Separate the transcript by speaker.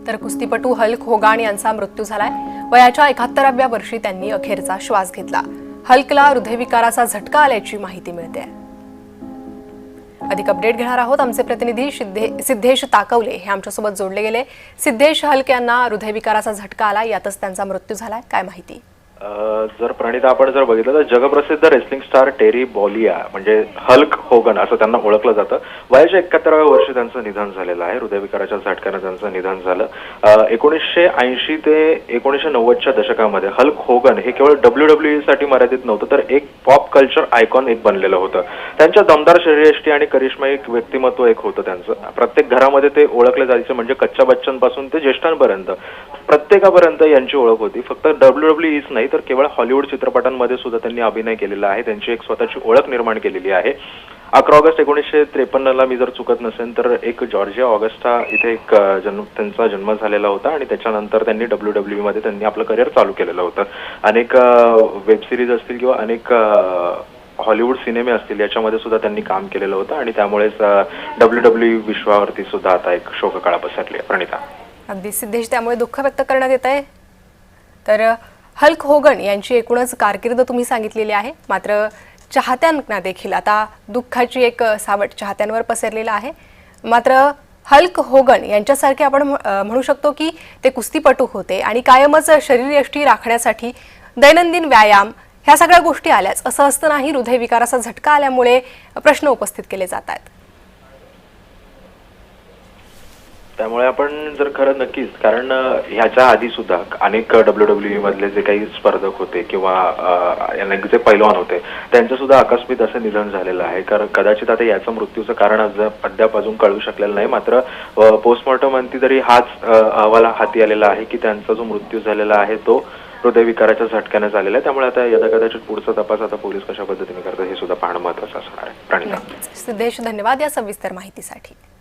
Speaker 1: तर कुस्तीपटू हल्क होगान यांचा मृत्यू झालाय। वयाच्या 71व्या वर्षी त्यांनी अखेरचा श्वास घेतला। हल्कला हृदयविकाराचा झटका आल्याची माहिती मिळते। अधिक अपडेट घेणार आहोत। आमचे प्रतिनिधी सिद्धेश ताकवले हे आमच्यासोबत जोडले गेले। सिद्धेश, हल्क यांना हृदयविकाराचा झटका आला, यातच त्यांचा मृत्यू झालाय, काय माहिती?
Speaker 2: जर प्रणिता आपण जर बघितलं तर जगप्रसिद्ध रेसलिंग स्टार टेरी बॉलिया म्हणजे हल्क होगन असं त्यांना ओळखलं जातं। वयाच्या 71व्या वर्षी त्यांचं निधन झालेलं आहे। हृदयविकाराच्या झटक्यानं त्यांचं निधन झालं। 1980 ते 1990च्या दशकामध्ये हल्क होगन हे केवळ WWE साठी मर्यादित नव्हतं, तर एक पॉप कल्चर आयकॉन एक बनलेलं होतं। त्यांच्या दमदार शरीरयष्टी आणि करिश्माई व्यक्तिमत्व एक होतं त्यांचं। प्रत्येक घरामध्ये ते ओळखले जायचे, म्हणजे कच्च्या बच्चांपासून ते ज्येष्ठांपर्यंत प्रत्येकापर्यंत यांची ओळख होती। फक्त WWEच नाही तर केवळ हॉलिवूड चित्रपटांमध्ये सुद्धा त्यांनी अभिनय केलेला आहे। त्यांची एक स्वतःची ओळख निर्माण केलेली आहे। 11 ऑगस्ट 1953ला मी जर चुकत नसेल तर एक जॉर्जिया ऑगस्टा इथे एक त्यांचा जन्म झालेला होता आणि त्याच्यानंतर त्यांनी WWE मध्ये त्यांनी आपलं करिअर चालू केलेलं होतं। अनेक वेब सिरीज असतील किंवा अनेक हॉलिवूड सिनेमे असतील याच्यामध्ये सुद्धा त्यांनी काम केलेलं होतं आणि त्यामुळेच WWE विश्वावरती सुद्धा आता एक शोककळा पसरली आहे। प्रणिता,
Speaker 1: अगदी सिद्धेश, त्यामुळे दुःख व्यक्त करण्यात येत आहे। तर हल्क होगन यांची एकूणच कारकीर्द तुम्ही सांगितलेली आहे, मात्र चाहत्यांना देखील आता दुःखाची एक सावट चाहत्यांवर पसरलेला आहे। मात्र हल्क होगन यांच्यासारखे आपण म्हणू शकतो की ते कुस्तीपटू होते आणि कायमच शरीरयष्टी राखण्यासाठी दैनंदिन व्यायाम ह्या सगळ्या गोष्टी आल्याच असं असतं नाही। हृदयविकाराचा झटका आल्यामुळे प्रश्न उपस्थित केले जात आहेत।
Speaker 2: त्यामुळे आपण जर खरं नक्कीच, कारण ह्याच्या आधी सुद्धा अनेक WWE मधले जे काही स्पर्धक होते किंवा अनेक जे पैलवान होते त्यांचं सुद्धा आकस्मिक असं निधन झालेलं आहे। कारण कदाचित आता याचं मृत्यूचं कारण अद्याप अजून कळू शकलेलं नाही। मात्र पोस्टमॉर्टम अंती तरी हाच अहवाल हाती आलेला आहे की त्यांचा जो मृत्यू झालेला आहे तो हृदयविकाराच्या झटक्याने झालेला आहे। त्यामुळे आता कदाचित पुढचा तपास आता पोलीस कशा पद्धतीने करतात हे सुद्धा पाहणं महत्त्वाचं असणार आहे। प्रणिता,
Speaker 1: सिद्धेश, धन्यवाद या सविस्तर माहितीसाठी।